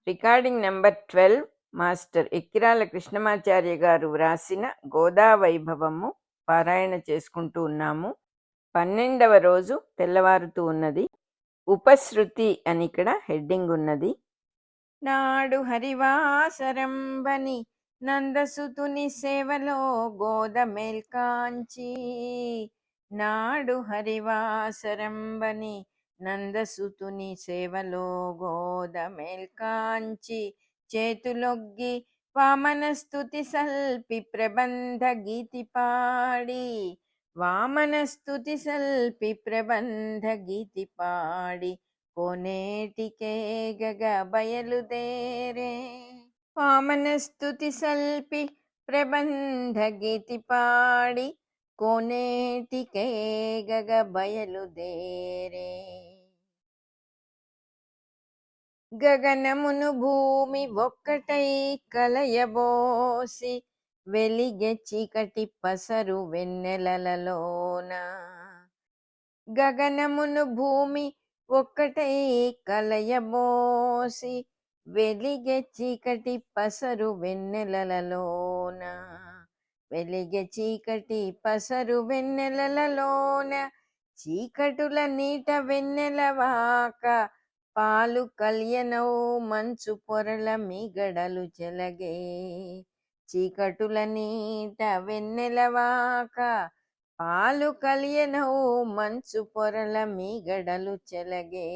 Recording number 12 master Ekkirala Krishnamacharya గారు వ్రాసిన గోదా వైభవము పారాయణ చేసుకుంటూ ఉన్నాము. 12వ రోజు తెల్లవారుతూ ఉన్నది. ఉపశృతి అని ఇక్కడ హెడ్డింగ్ ఉన్నది. నాడు హరివాసరంబని నందసుతుని సేవలో గోద మేల్కాంచి, నాడు హరివాసరంబని నందసుతుని సేవలో గోద మేల్కాంచి, చేతులొగ్గి వామనస్తుతి సల్పి ప్రబంధ గీతి పాడి, వామనస్తుతి సల్పి ప్రబంధ గీతి పాడి, కోనేటికే గగ బయలుదేరే. వామనస్తుతి సల్పి ప్రబంధ గీతి పాడి, కోనేటికే గగ బయలుదేరే. గగనమును భూమి ఒక్కటై కలయబోసి, వెలిగె చీకటి పసరు వెన్నెలలలోన. గగనమును భూమి ఒక్కటై కలయబోసి, వెలిగె చీకటి పసరు వెన్నెలలలోన. వెలిగె చీకటి పసరు వెన్నెలలలోన, చీకటుల నీట వెన్నెలవాక, పాలు కల్యనౌ మంచు పొరల మీగడలు చెలగే. చీకటుల నీట వెన్నెలవాక, పాలు కలియనౌ మంచు పొరల మీగడలు చెలగే.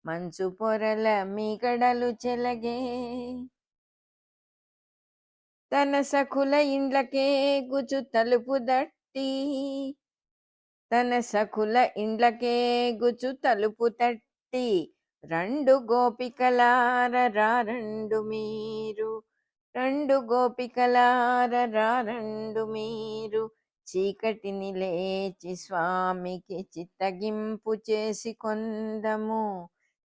మంచు పొరల మీగడలు చెలగే. తన సఖుల ఇండ్లకే గుచు తలుపు దట్టి, తన సఖుల ఇండ్లకే గుచు తలుపు తట్టి, రెండు గోపికలార రారండు మీరు, రెండు గోపికలార రారండు మీరు, చీకటిని లేచి స్వామికి చిత్తగింపు చేసి కొందము.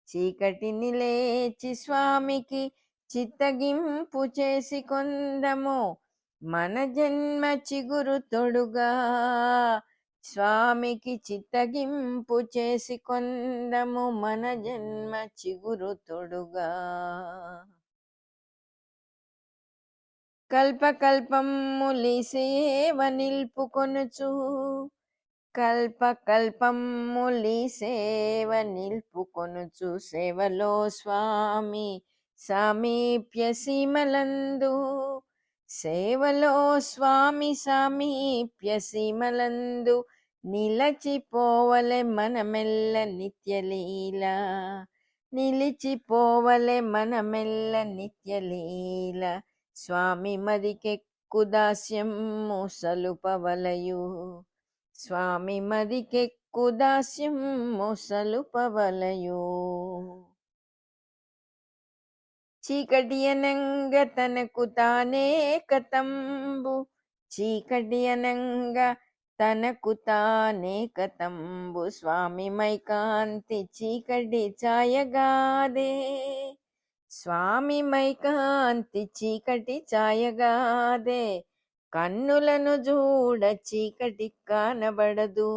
చీకటిని లేచి స్వామికి చిత్తగింపు చేసి కొందము. మన జన్మ చిగురు తొడుగా స్వామికి చిత్తగింపు చేసి కొందము. మన జన్మ చిగురు తొడుగా. కల్పకల్పములి సేవ నిల్పుకొనుచు, కల్పకల్పములి సేవ నిల్పుకొనుచు, సేవలో స్వామి సామీప్య సీమలందు, సేవలో స్వామి సామీప్య సీమలందు, నిలచిపోవలె మనమెల్ల నిత్యలీల, నిలిచిపోవలె మనమెల్ల నిత్యలీల. స్వామి మదికెక్కు దాస్యము సలుపవలయు, స్వామి మదికెక్కు దాస్యము సలుపవలయు. చీకటి అనంగ తనకు తానే కతంబు, చీకటి అనంగ తనకు తానే కతంబు, స్వామి మైకాంతి చీకటి ఛాయగాదే. స్వామి మైకాంతి చీకటి ఛాయగాదే. కన్నులను చూడ చీకటి కానబడదు,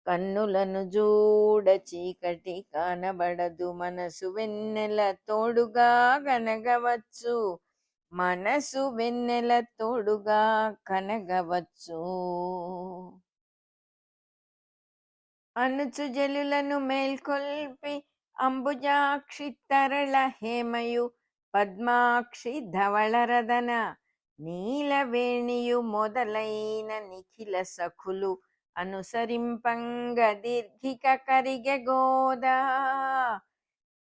కన్నులను చూడ చీకటి కానబడదు. మనసు వెన్నెల తోడుగా కనగవచ్చు, మనసు వెన్నెల తోడుగా కనగవచ్చు. అనుచు జలులను మేల్కొల్పి అంబుజాక్షి తరళ హేమయు, పద్మాక్షి ధవళరదన నీలవేణియు మొదలైన నిఖిల సఖులు అనుసరింపంగ దీర్ఘిక కరిగె గోదా.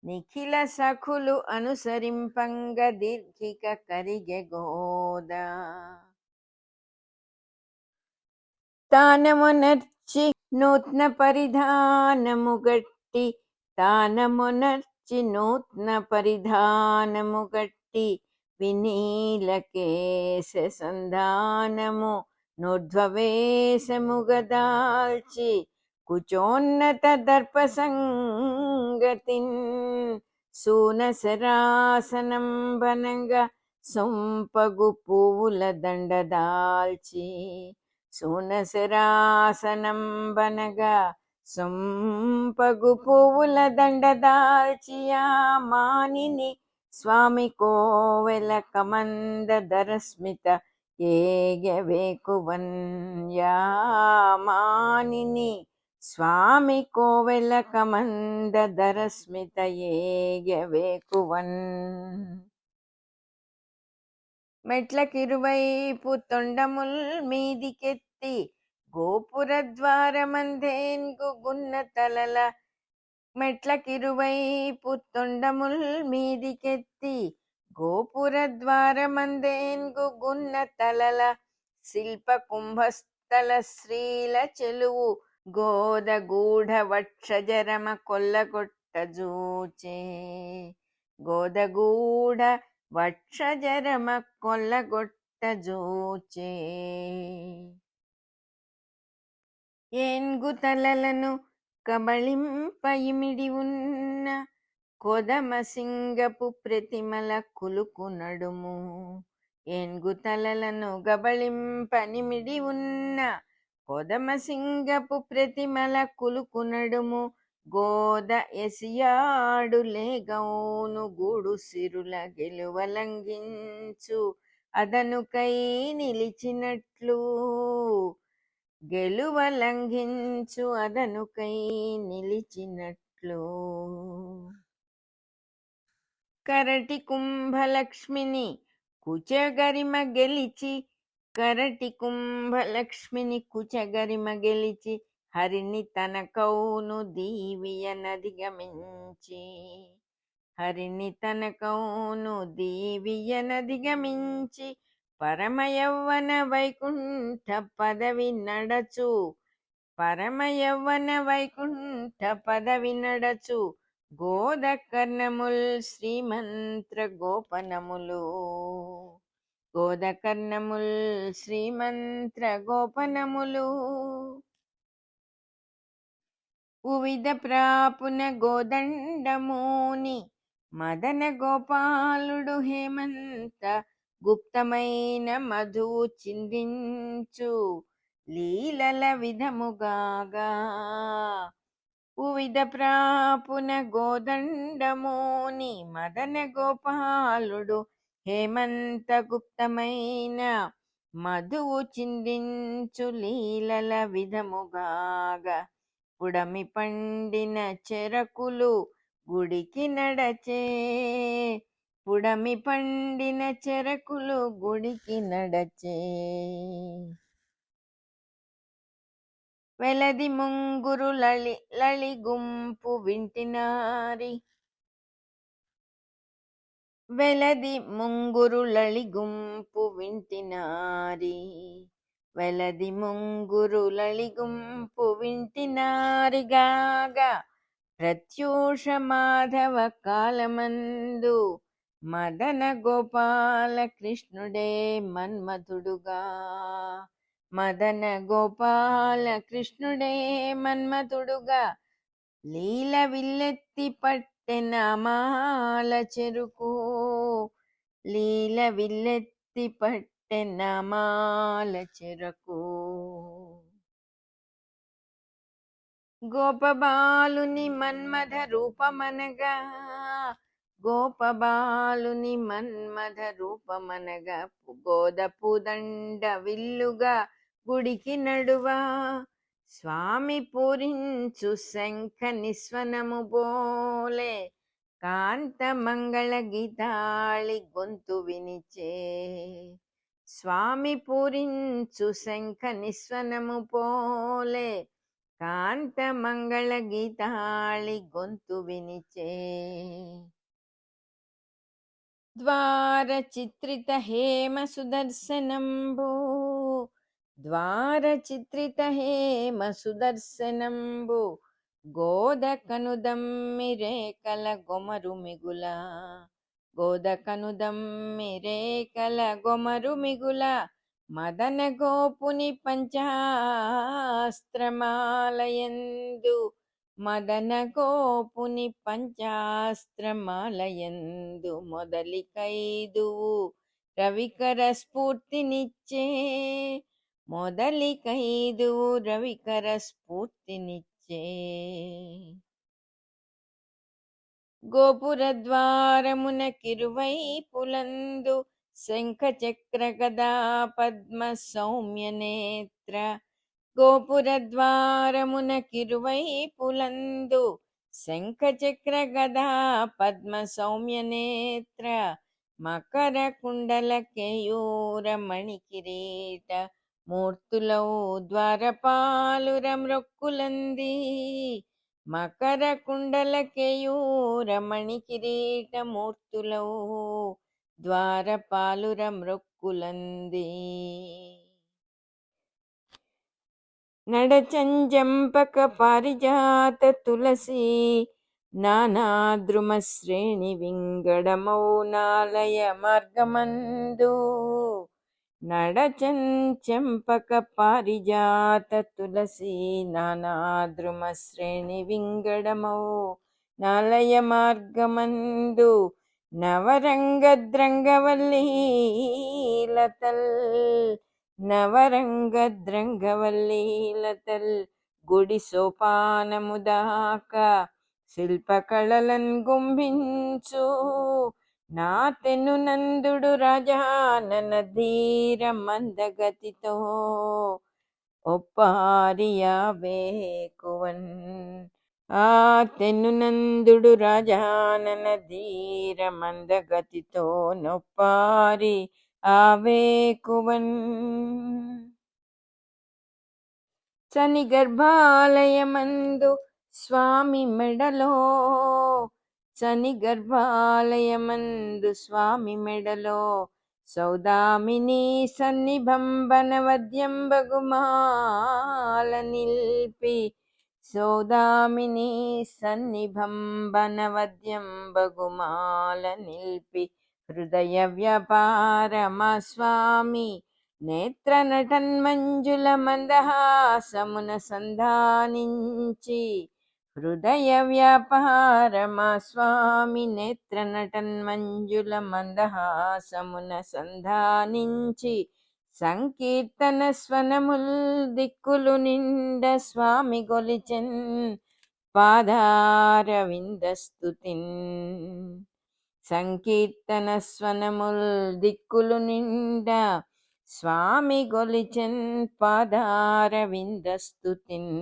నిఖిల సఖులు అనుసరింపంగ దీర్ఘిక కరిగె గోదా. తానమునర్చి నూత్న పరిధానము గట్టి, తానమునర్చి నూత్న పరిధానము గట్టి, వినీలకేశ సంధానము నూర్ధ్వవేశముగదాల్చి, కుచోన్నత దర్ప సంగతిన్ సూనసరాసనం బనంగా, సొంపగు పువ్వుల దండదాల్చి, సూనసరాసనం బనగా సొంపగు పువ్వుల దండ దాల్చియా మానిని స్వామి కోవెల కమంద దరస్మిత ఏగవేకువన్ మానిని స్వామి కోవెల కమంద దరస్మిత ఏగవేకువన్ మెట్లకిరువైపు తొండముల్ మీదికెత్తి గోపుర ద్వారమందేన్గు గున్న తలల మెట్లకిరువైపు తొండముల్ మీదికెత్తి గోపుర ద్వారమందేన్గు గున్న తలల శిల్ప కుంభస్థల శ్రీల చెలువు గోదగూఢ వక్షజరమ కొల్లగొట్ట జూచే గోదగూఢ వక్షజరమ కొల్లగొట్ట జూచే ఏన్గు తలలను కబళింపయిమిడి ఉన్న కొదమ సింగపు ప్రతిమల కులుకు నడుము ఏన్గు తలలను గబళింపనిమిడి ఉన్న కొదమ సింగపు ప్రతిమల కులుకు నడుము గోద ఎసియాడు లేగౌను గూడు సిరుల గెలువలంఘించు అదనుకై నిలిచినట్లు గెలువలంఘించు అదనుకై నిలిచినట్లు కరటి కుంభలక్ష్మిని కుచగరిమ గెలిచి కరటి కుంభలక్ష్మిని కుచగరిమ గెలిచి హరిని తన కౌను దీవియ నదిగమించి హరిని తన కౌను దీవియ నదిగమించి పరమయవ్వన వైకుంఠ పదవి నడచు పరమయవ్వన వైకుంఠ పదవి నడచు గోద కర్ణముల్ శ్రీమంత్ర గోపనములు గోద కర్ణముల్ శ్రీమంత్ర గోపనములు ఉవిధ ప్రాపున గోదండమూని మదన గోపాలుడు హేమంత గుప్తమైన మధువు చిందించు లీలల విధముగాగా ఉవిధ ప్రాపున గోదండమూని మదన గోపాలుడు హేమంత గుప్తమైన మధువు చిందించు లీలల విధముగాగా పుడమి పండిన చెరకులు గుడికి నడచే పుడమి పండిన చెరకులు గుడికి నడచే వెలది ముంగురు లళి గుంపు వింటినారి వెలది ముంగురు లళి గుంపు వింటినారి వెలది ముంగురు లళి గుంపు వింటినారిగాగా ప్రత్యూష మాధవ కాలమందు మదన గోపాల కృష్ణుడే మన్మథుడుగా మదన గోపాల కృష్ణుడే మన్మథుడుగా లీల విల్లెత్తి పట్టెన మాల చెరుకు లీల విల్లెత్తి పట్టెన మాల చెరకు గోపబాలుని మన్మథ రూపమనగా గోపబాలుని మన్మథ రూపమనగా గోద పూదండ విల్లుగా గుడికి నడువా స్వామి పూరించు శంఖ నిస్వనము బోలే కాంత మంగళ గీతాళి గొంతు వినిచే స్వామి పూరించు శంఖ నిస్వనము పోలే కాంత మంగళ గీతాళి గొంతు వినిచే ద్వార చిత్రిత హేమ సుదర్శనంబు ద్వార చిత్రిత హేమ సుదర్శనంబు గోద కనుదమ్మి రేకల గొమరు మిగుల గోద కనుదమ్మి రేకల గొమరు మిగుల మదన గోపుని పంచాస్త్రమాలయందు మదన గోపుని పంచాస్త్రమాలయందు మొదలికైదువు రవికర స్ఫూర్తినిచ్చే మొదలికైదువు రవికర స్ఫూర్తినిచ్చే వచ్చే. గోపురద్వారమున కిరువైపులందు శంఖ చక్ర గదా పద్మ సౌమ్య నేత్ర. గోపురద్వారమున కిరువైపులందు శంఖ చక్ర గదా పద్మ సౌమ్య నేత్ర. మకర కుండల కేయూర మణి కిరీట మూర్తులౌ ద్వారపాలుర మృక్కులంది. మకర కుండల కేయూర మణి కిరీట మూర్తులౌ ద్వారపాలుర మృక్కులంది. నడచంజంపక పారిజాత తులసి నానాద్రుమ శ్రేణి వింగడమౌనాలయ మార్గమందు. నడచంచంపక పారిజాత తులసి నానాద్రుమ శ్రేణి వింగడమౌ నాలయ మార్గమందు. నవరంగద్రంగవల్లీలతల్ నవరంగద్రంగవల్లీలతల్ గుడి సోపానము దాకా శిల్పకళలన్ గుంభించు. నా తెను నందుడు రాజానన ధీర మందగతితో ఒప్పారియా వేకువన్. ఆ తెను నందుడు రాజానన ధీర మందగతితో నొప్పారి ఆవేకువన్. శని గర్భాలయమందు స్వామి మెడలో శని గర్భాలయమందు స్వామి మెడలో సౌదామిని సన్నిభంబన వద్యంబగుమాల నిల్పి. సౌదామిని సన్నిభంబన వద్యంబగుమాల నిల్పి. హృదయ వ్యాపారమా స్వామి నేత్ర నటన్మంజుల మందహాసమున సంధానించి. హృదయ వ్యాపారమా స్వామి నేత్ర నటన్మంజుల మందహాసమున సంధానించి. సంకీర్తన స్వనముల్ దిక్కులు నిండ స్వామి గొలిచెన్ పాదార విందస్తుతిన్. సంకీర్తన స్వనముల్ దిక్కులు నిండా స్వామి గొలిచెన్ పాదార విందస్తుతిన్.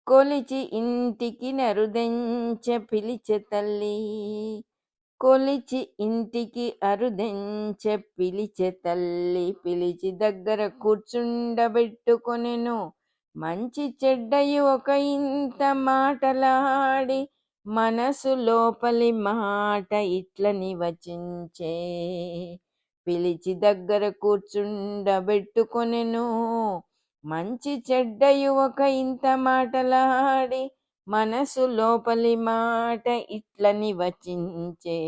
కొలిచి ఇంటికి నరుదెంచె పిలిచె తల్లి. కొలిచి ఇంటికి అరుదెంచె పిలిచె తల్లి. పిలిచి దగ్గర కూర్చుండబెట్టుకొనెను. మంచి చెడ్డయు ఒక ఇంత మాటలాడి మనసు లోపలి మాట ఇట్లని వచించే. పిలిచి దగ్గర కూర్చుండబెట్టుకొనెను. మంచి చెడ్డయు ఒక ఇంత మాటలాడి మనసు లోపలి మాట ఇట్లని వచించే.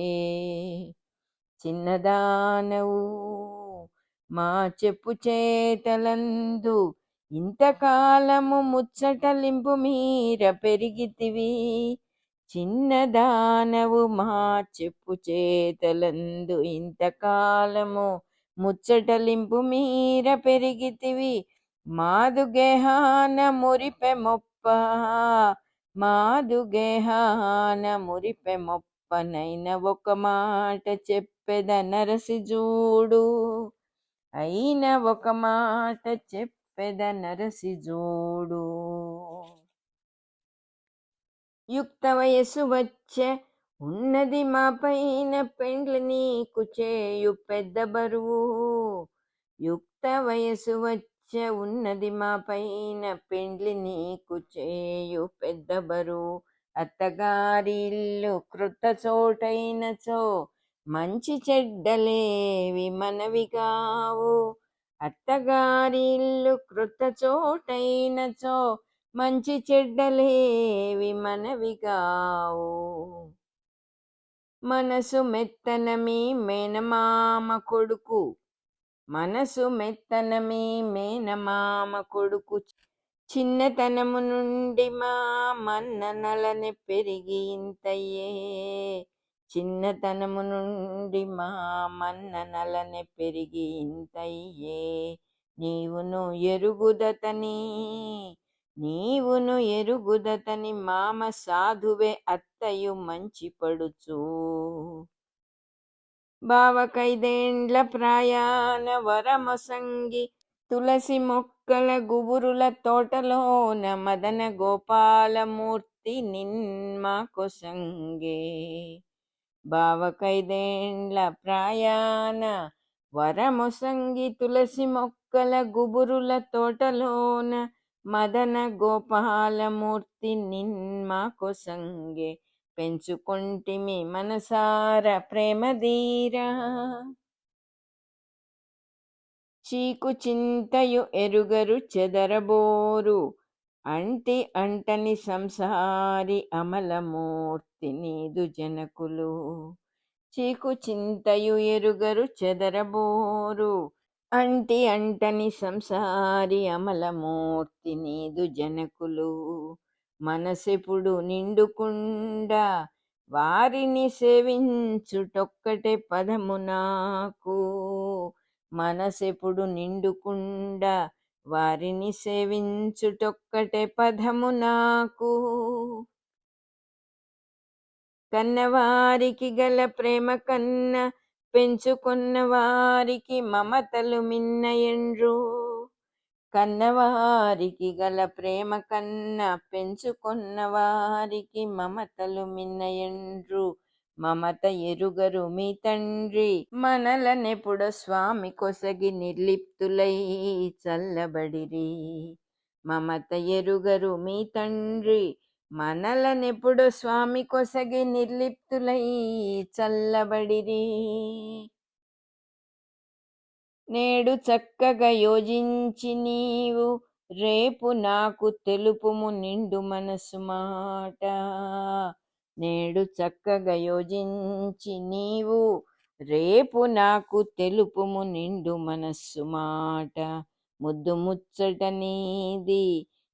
చిన్నదానవు మా చెప్పు చేతలందు ఇంతకాలము ముచ్చటలింపు మీర పెరిగితివి. చిన్నదానవు మా చెప్పు చేతలందు ఇంతకాలము ముచ్చటలింపు మీర పెరిగితివి. మాదు గేహాన మురిపె మొప్ప మాదు గేహాన మురిపె మొప్పనైన ఒక మాట చెప్పెద నరసి జూడు. అయిన ఒక మాట చెప్పెద నరసి జూడు. యుక్త వయసు వచ్చే ఉన్నది మా పైన పెండ్లి నీకు చేయు పెద్ద బరువు. యుక్త వయసు వచ్చే ఉన్నది మా పైన పెండ్లి నీకు చేయు పెద్ద బరువు. అత్తగారి ఇల్లు క్రొత్త చోటైనచో మంచి చెడ్డలేవి మనవి కావు. అత్తగారి ఇల్లు క్రొత్త చోటైనచో మంచి చెడ్డలేవి మనవి కావు. మనసు మెత్తన మీ మేనమామ కొడుకు. మనసు మెత్తన మీ మేనమామ కొడుకు. చిన్నతనము నుండి మా మన్ననలనే పెరిగి ఇంతయ్యే. చిన్నతనము నుండి మా మన్ననలనే పెరిగి ఇంతయ్యే. నీవును ఎరుగుదతని నీవును ఎరుగుదతని మామ సాధువే అత్తయు మంచి పడుచు. బావకైదేండ్ల ప్రాయాన వరమొసంగి తులసి మొక్కల గుబురుల తోటలోన మదన గోపాలమూర్తి నిన్మా కొసంగే. బావకైదేండ్ల ప్రాయాన వరమొసంగి తులసి మొక్కల గుబురుల తోటలోన మదన గోపాలమూర్తి నిన్మా కొసంగే. పెంచుకొంటిమి మనసార ప్రేమధీరా. చీకు చింతయు ఎరుగరు చెదరబోరు అంటి అంటని సంసారి అమలమూర్తి నీదు జనకులు. చీకు చింతయు ఎరుగరు చెదరబోరు అంటి అంటని సంసారి అమలమూర్తి నీదు జనకులు. మనసెప్పుడు నిండుకుండా వారిని సేవించుటొక్కటే పదము నాకు. మనసెప్పుడు నిండుకుండా వారిని సేవించుటొక్కటే పదము నాకు. కన్నవారికి గల ప్రేమ కన్న పెంచుకున్న వారికి మమతలు మిన్నయండ్రు. కన్నవారికి గల ప్రేమ కన్న పెంచుకున్న వారికి మమతలు మిన్నయండ్రు. మమత ఎరుగరు మీ తండ్రి మనలనెప్పుడు స్వామి కొసగి నిర్లిప్తులై చల్లబడిరి. మమత ఎరుగరు మీ తండ్రి మనలనెప్పుడు స్వామి కొసగి నిర్లిప్తులై చల్లబడిరి. నేడు చక్కగా యోజించి నీవు రేపు నాకు తెలుపుము నిండు మనసు మాట. నేడు చక్కగా యోజించి నీవు రేపు నాకు తెలుపుము నిండు మనస్సు మాట. ముద్దు ముచ్చట నీది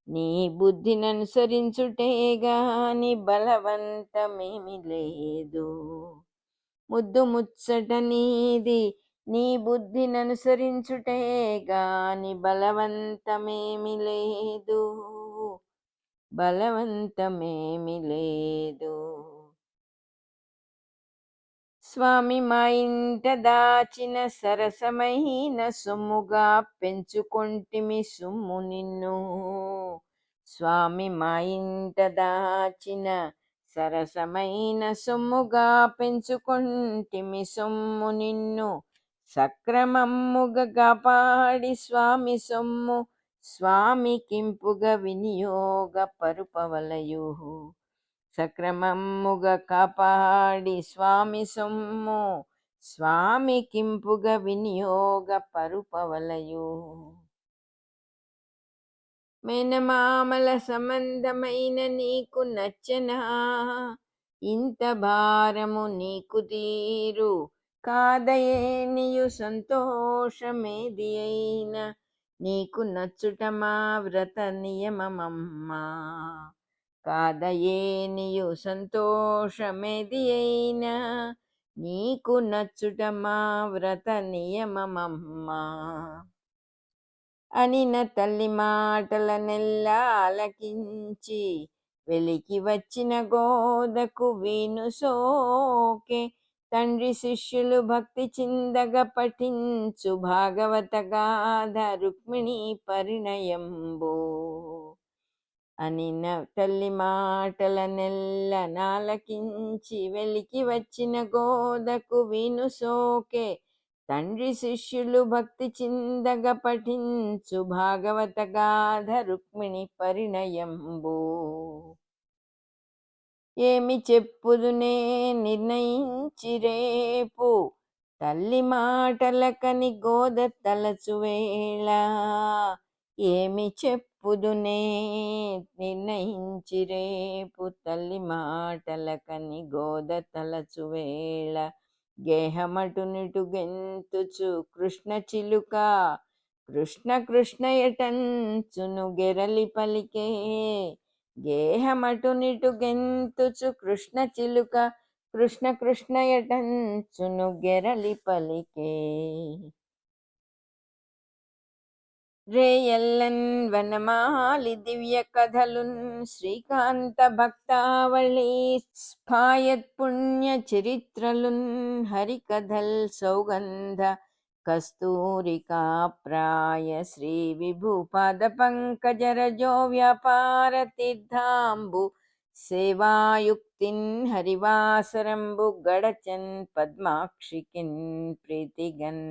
నీ బుద్ధిననుసరించుటే గాని బలవంతమేమి లేదు. ముద్దు ముచ్చట నీది నీ బుద్ధిననుసరించుటే గాని బలవంతమేమి లేదు. బలవంతమేమి లేదు. స్వామి మా ఇంట దాచిన సరసమైన సొమ్ముగా పెంచుకొంటిమి సొమ్ము నిన్ను. స్వామి మా ఇంట దాచిన సరసమైన సొమ్ముగా పెంచుకొంటిమి సొమ్ము నిన్ను. సక్రమమ్ముగా కాపాడి స్వామి సొమ్ము స్వామికింపుగా వినియోగ పరుపవలయు. సక్రమమ్ముగా కాపాడి స్వామి సొమ్ము స్వామికింపుగా వినియోగ పరుపవలయు. మేనమామల సంబంధమైన నీకు నచ్చనా ఇంత భారము నీకు తీరు. కాదయేనియు సంతోషమేది అయినా నీకు నచ్చుట మా వ్రత నియమమమ్మా. కాదయేనియు సంతోషమేది అయినా నీకు నచ్చుట మా వ్రత నియమమమ్మా. అనిన తల్లి మాటలనెల్లా ఆలకించి వెలికి వచ్చిన గోదకు వీను సోకే. తండ్రి శిష్యులు భక్తి చిందగ పఠించు భాగవత గాథ రుక్మిణీ పరిణయంబు. అనిన తల్లి మాటలనెల్ల నాలకించి వెలికి వచ్చిన గోదకు వీను సోకే. తండ్రి శిష్యులు భక్తి చిందగ పఠించు భాగవత గాథ రుక్మిణి పరిణయంబు. ఏమి చెప్పుదునే నిర్ణయించి రేపు తల్లి మాటలకని గోద తలచువేళ. ఏమి చెప్పుదునే నిర్ణయించి రేపు తల్లి మాటలకని గోద తలచువేళ. గేహమటునిటు గెంతుచు కృష్ణ చిలుక కృష్ణ కృష్ణ ఎటంచును గెరలి పలికే. గేహమటునిటు గెంతుచు కృష్ణ చిలుక కృష్ణ కృష్ణ ఎటంచును గెరలి పలికే. రేయల్లన్ వనమాలి దివ్య కథలున్ శ్రీకాంత భక్తావళి స్ఫాయత్ పుణ్య చరిత్రలున్ హరికథల్ సౌగంధ కస్తూరికా ప్రాయ శ్రీ విభూ పాద పంకజరజో వ్యాపార తీర్థాంబు సేవాయుక్తిన్ హరివాసరంబు గడచన్ పద్మాక్షికిన్ ప్రీతిగన్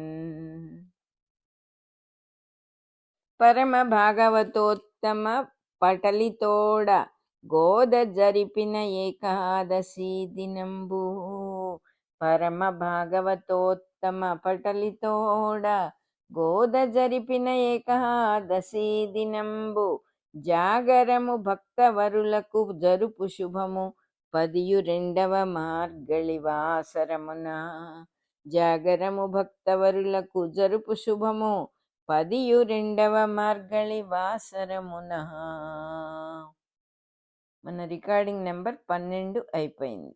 పరమ భాగవతోత్తమ పటలితోడ గోద జరిపిన ఏకాదశి దినంబు. పరమ భాగవతోత్తమ పటలితోడ గోద జరిపిన ఏకాదశి దినంబు. జాగరము భక్తవరులకు జరుపు శుభము 12వ మార్గళి వాసరమున. జాగరము భక్తవరులకు జరుపు శుభము 12వ మార్గళి వాసరమున. మన రికార్డింగ్ నెంబర్ 12 అయిపోయింది.